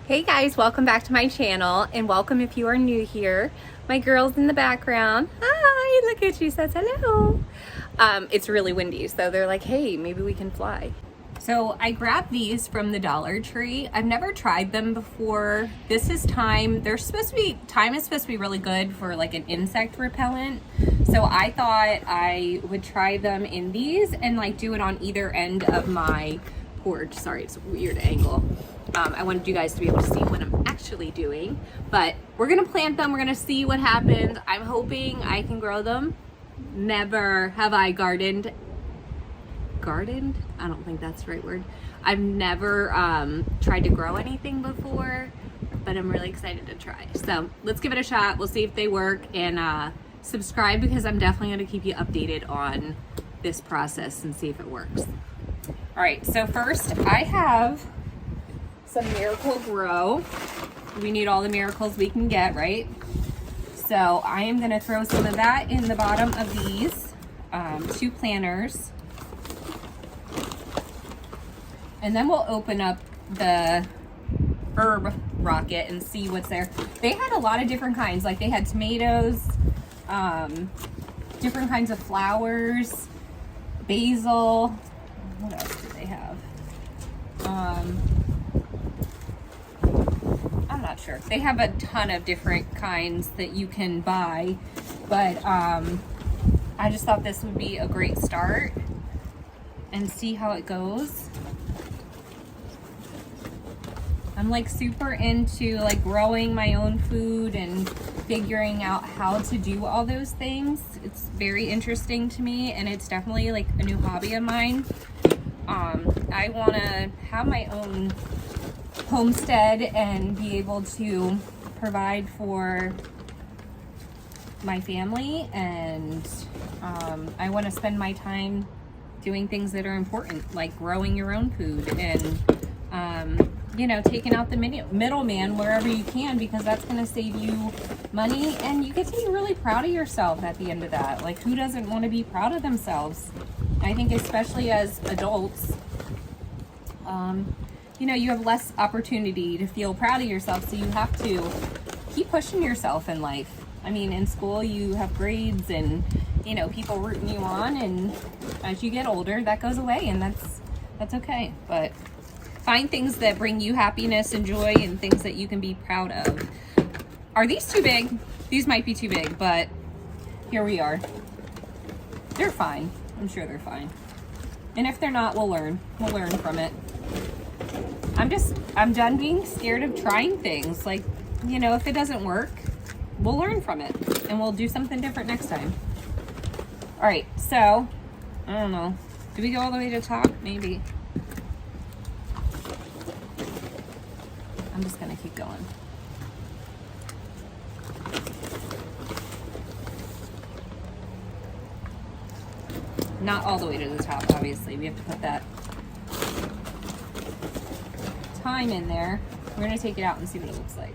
Hey guys, welcome back to my channel, and welcome if you are new here. My girl's in the background. Hi, look at, she says hello. It's really windy, so they're like, hey, maybe we can fly. So I grabbed these from the Dollar Tree. I've never tried them before. This is thyme. Thyme is supposed to be really good for like an insect repellent. So I thought I would try them in these and like do it on either end of my porch. Sorry, it's a weird angle. I wanted you guys to be able to see what I'm actually doing, but we're gonna plant them. We're gonna see what happens. I'm hoping I can grow them. Never have I gardened. I don't think that's the right word. I've never tried to grow anything before, but I'm really excited to try. So let's give it a shot. We'll see if they work, and subscribe because I'm definitely gonna keep you updated on this process and see if it works. All right, so first I have some Miracle Grow. We need all the miracles we can get, right? So I am gonna throw some of that in the bottom of these 2 planters. And then we'll open up the herb rocket and see what's there. They had a lot of different kinds, like they had tomatoes, different kinds of flowers, basil. What else do they have? I'm not sure. They have a ton of different kinds that you can buy, but I just thought this would be a great start and see how it goes. I'm like super into like growing my own food and figuring out how to do all those things. It's very interesting to me, and it's definitely like a new hobby of mine. I want to have my own homestead and be able to provide for my family, and I want to spend my time doing things that are important, like growing your own food and you know, taking out the middleman wherever you can, because that's going to save you money, and you get to be really proud of yourself at the end of that. Like, who doesn't want to be proud of themselves? I think especially as adults, you know, you have less opportunity to feel proud of yourself, so you have to keep pushing yourself in life. I mean, in school you have grades and, you know, people rooting you on, and as you get older that goes away, and that's okay. But find things that bring you happiness and joy and things that you can be proud of. Are these too big? These might be too big, but here we are. They're fine. I'm sure they're fine. And if they're not, we'll learn. We'll learn from it. I'm done being scared of trying things. Like, you know, if it doesn't work, we'll learn from it and we'll do something different next time. All right, so, I don't know. Do we go all the way to the top? Maybe. I'm just gonna keep going. Not all the way to the top, obviously. We have to put that thyme in there. We're gonna take it out and see what it looks like.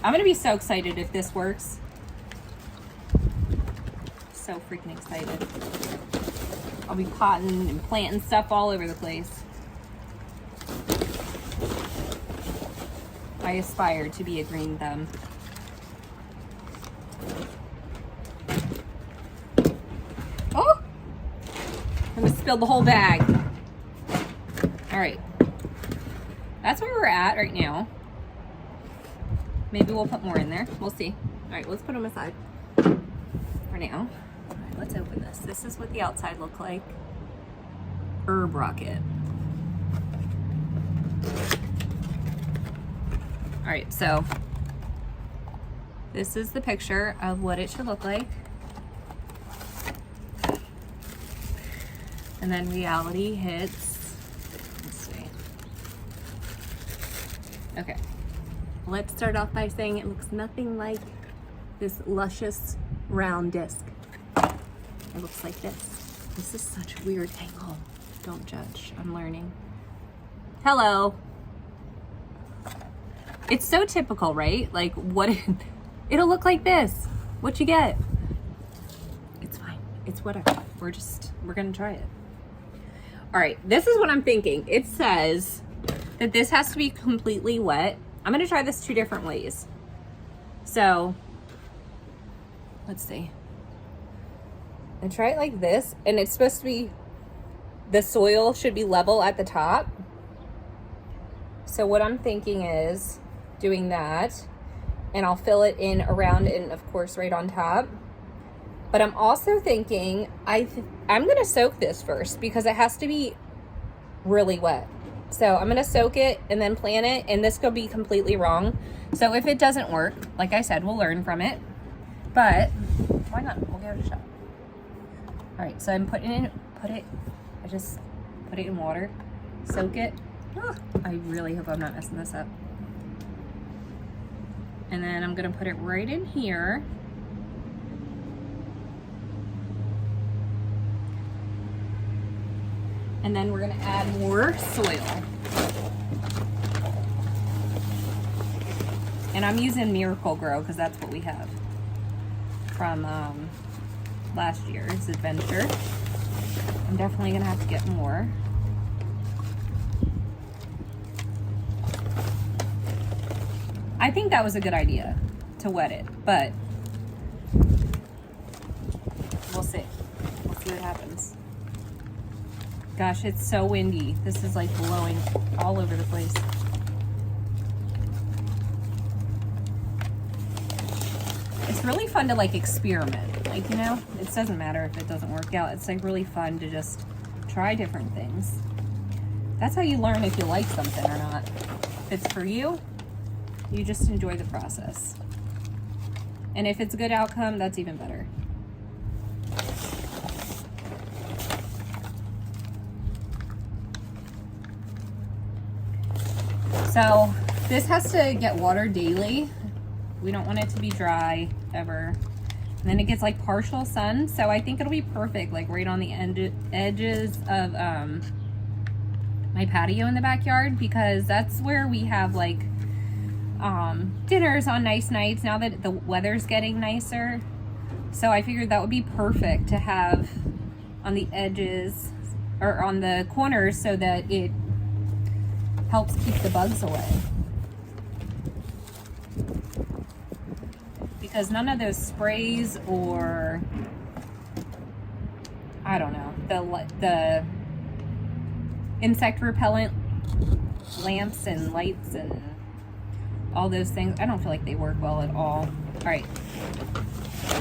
I'm gonna be so excited if this works. So freaking excited. I'll be potting and planting stuff all over the place. I aspire to be a green thumb. Oh! I'm gonna spill the whole bag. All right. That's where we're at right now. Maybe we'll put more in there. We'll see. All right, let's put them aside for now. All right, let's open this. This is what the outside look like. Herb rocket. All right, so this is the picture of what it should look like. And then reality hits. Let's see. Okay. Let's start off by saying it looks nothing like this luscious round disc. It looks like this. This is such a weird angle. Don't judge. I'm learning. Hello. It's so typical, right? Like, what? It'll look like this. What you get? It's fine. It's whatever. We're gonna try it. All right, this is what I'm thinking. It says that this has to be completely wet. I'm gonna try this 2 different ways. So, let's see. And try it like this, and it's supposed to be, the soil should be level at the top. So what I'm thinking is doing that, and I'll fill it in around and of course right on top. But I'm also thinking I'm gonna soak this first because it has to be really wet. So I'm gonna soak it and then plant it, and this could be completely wrong. So if it doesn't work, like I said, we'll learn from it. But why not? We'll give it a shot. All right, so I'm I just put it in water, soak it. Oh, I really hope I'm not messing this up. And then I'm gonna put it right in here. And then we're gonna add more soil. And I'm using Miracle Grow because that's what we have from last year's adventure. I'm definitely gonna have to get more. I think that was a good idea to wet it, but we'll see. We'll see what happens. Gosh, it's so windy. This is like blowing all over the place. It's really fun to like experiment. Like, you know, it doesn't matter if it doesn't work out. It's like really fun to just try different things. That's how you learn if you like something or not. If it's for you, you just enjoy the process. And if it's a good outcome, that's even better. So this has to get watered daily. We don't want it to be dry ever. And then it gets like partial sun. So I think it'll be perfect, like right on the edges of my patio in the backyard, because that's where we have like dinners on nice nights now that the weather's getting nicer. So I figured that would be perfect to have on the edges or on the corners so that it helps keep the bugs away. Because none of those sprays or, I don't know, the insect repellent lamps and lights and all those things, I don't feel like they work well at all. All right.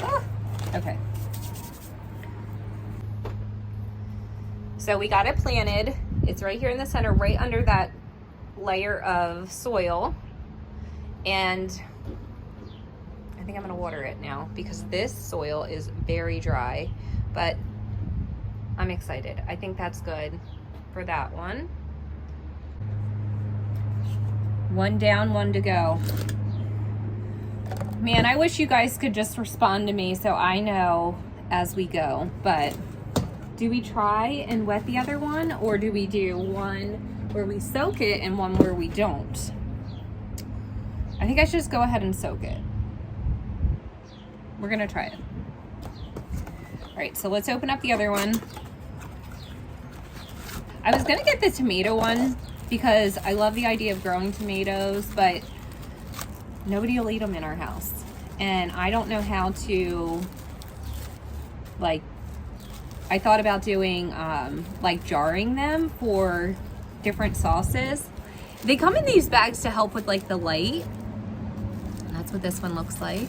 Ah, okay. So we got it planted. It's right here in the center, right under that layer of soil. And I think I'm gonna water it now because this soil is very dry, but I'm excited. I think that's good for that one. One down, one to go. Man, I wish you guys could just respond to me so I know as we go. But do we try and wet the other one, or do we do one where we soak it and one where we don't? I think I should just go ahead and soak it. We're gonna try it. All right, so let's open up the other one. I was gonna get the tomato one because I love the idea of growing tomatoes, but nobody will eat them in our house. And I don't know how to, like, I thought about doing like jarring them for different sauces. They come in these bags to help with like the light. And that's what this one looks like.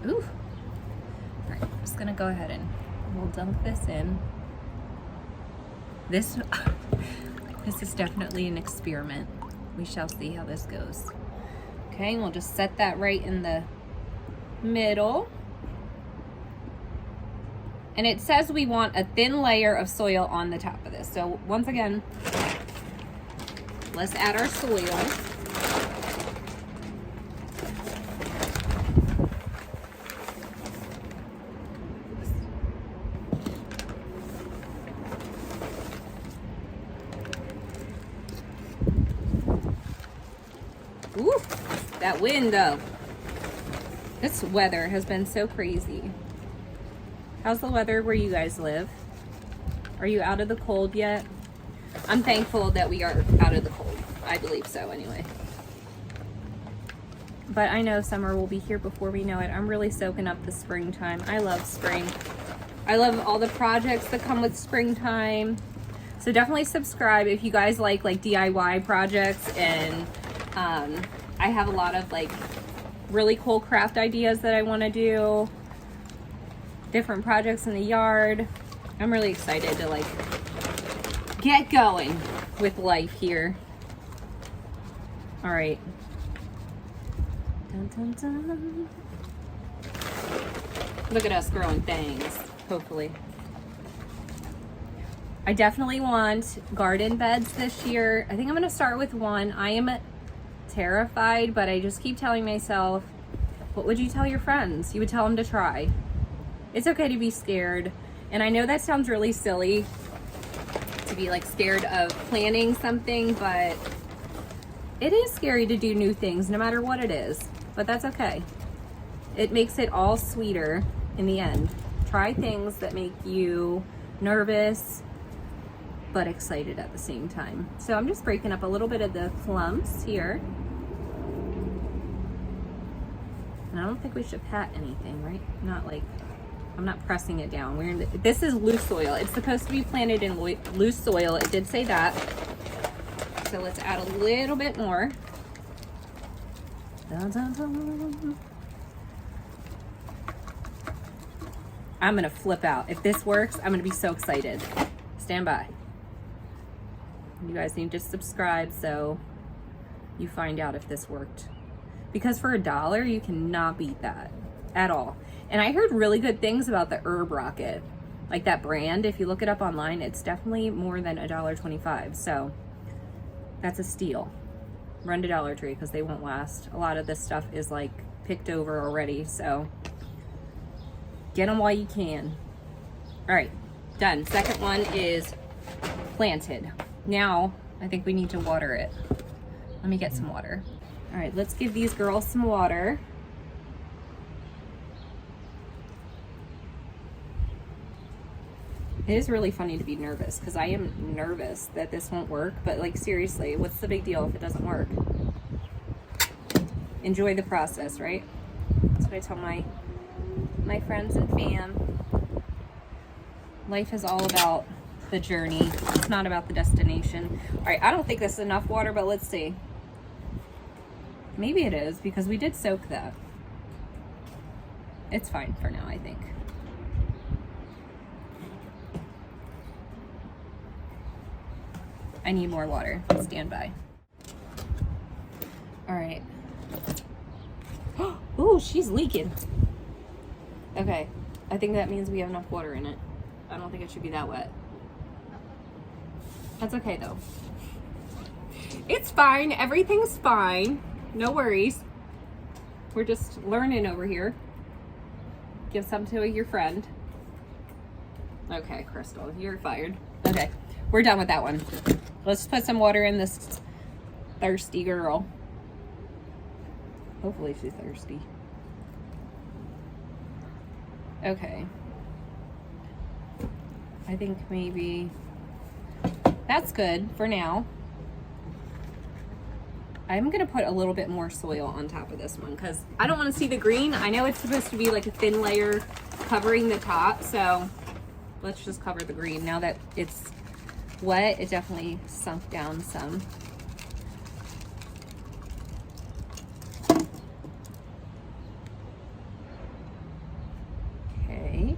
Ooh. All right, I'm just gonna go ahead and we'll dunk this in. This is definitely an experiment. We shall see how this goes. Okay, and we'll just set that right in the middle. And it says we want a thin layer of soil on the top of this. So once again, let's add our soil. Ooh, that wind though. This weather has been so crazy. How's the weather where you guys live? Are you out of the cold yet? I'm thankful that we are out of the cold. I believe so anyway. But I know summer will be here before we know it. I'm really soaking up the springtime. I love spring. I love all the projects that come with springtime. So definitely subscribe if you guys like DIY projects, and I have a lot of like really cool craft ideas that I want to do. Different projects in the yard. I'm really excited to like get going with life here. All right. Dun, dun, dun. Look at us growing things, hopefully. I definitely want garden beds this year. I think I'm gonna start with one. I am terrified, but I just keep telling myself, what would you tell your friends? You would tell them to try. It's okay to be scared. And I know that sounds really silly to be like scared of planning something, but it is scary to do new things no matter what it is, but that's okay. It makes it all sweeter in the end. Try things that make you nervous, but excited at the same time. So I'm just breaking up a little bit of the clumps here. And I don't think we should pat anything, right? Not like, I'm not pressing it down. This is loose soil. It's supposed to be planted in loose soil. It did say that. So let's add a little bit more. Dun, dun, dun. I'm gonna flip out. If this works, I'm gonna be so excited. Stand by. You guys need to subscribe so you find out if this worked. Because for $1, you cannot beat that at all. And I heard really good things about the Herb Rocket. Like that brand, if you look it up online, it's definitely more than $1.25. So that's a steal. Run to Dollar Tree because they won't last. A lot of this stuff is like picked over already. So get them while you can. All right, done. Second one is planted. Now, I think we need to water it. Let me get some water. All right, let's give these girls some water. It is really funny to be nervous because I am nervous that this won't work, but like seriously, what's the big deal if it doesn't work? Enjoy the process, right? That's what I tell my friends and fam. Life is all about the journey. It's not about the destination. All right, I don't think this is enough water, but let's see. Maybe it is because we did soak that. It's fine for now, I think. I need more water. Stand by. All right. Ooh, she's leaking. Okay, I think that means we have enough water in it. I don't think it should be that wet. That's okay though. It's fine. Everything's fine. No worries. We're just learning over here. Give some to your friend. Okay, Crystal, you're fired. Okay, we're done with that one. Let's put some water in this thirsty girl. Hopefully she's thirsty. Okay. I think maybe that's good for now. I'm gonna put a little bit more soil on top of this one because I don't want to see the green. I know it's supposed to be like a thin layer covering the top, so let's just cover the green. Now that it's wet, it definitely sunk down some. Okay.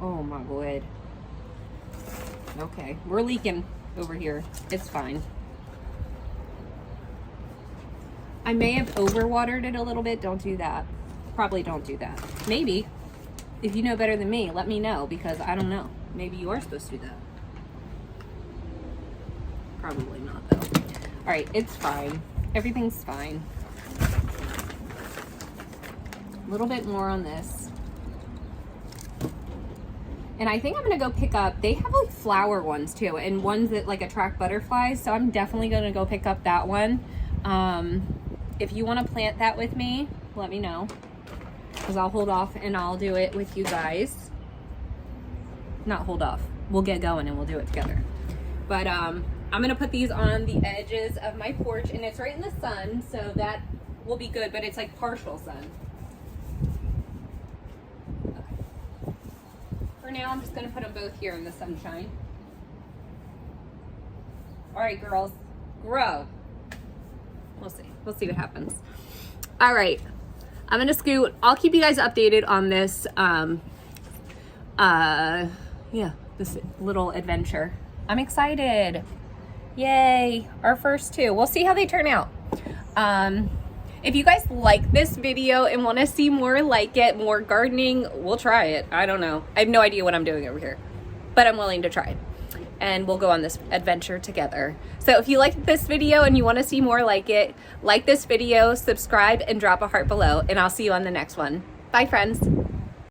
Oh my God. Okay, we're leaking over here. It's fine. I may have overwatered it a little bit. Don't do that. Probably don't do that. Maybe. If you know better than me, let me know because I don't know. Maybe you are supposed to do that. Probably not though. All right, it's fine. Everything's fine. A little bit more on this. And I think I'm gonna go pick up, they have like flower ones too, and ones that like attract butterflies. So I'm definitely gonna go pick up that one. If you wanna plant that with me, let me know. because I'll hold off and I'll do it with you guys. Not hold off. We'll get going and we'll do it together. But I'm gonna put these on the edges of my porch, and it's right in the sun, so that will be good, but it's like partial sun. Okay. For now, I'm just gonna put them both here in the sunshine. All right, girls, grow. We'll see. We'll see what happens. All right, I'm gonna scoot. I'll keep you guys updated on this. Yeah, this little adventure. I'm excited. Yay, our first 2. We'll see how they turn out. If you guys like this video and want to see more like it, more gardening, we'll try it. I don't know. I have no idea what I'm doing over here, but I'm willing to try. And we'll go on this adventure together. So if you liked this video and you want to see more like it, like this video, subscribe, and drop a heart below, and I'll see you on the next one. Bye, friends.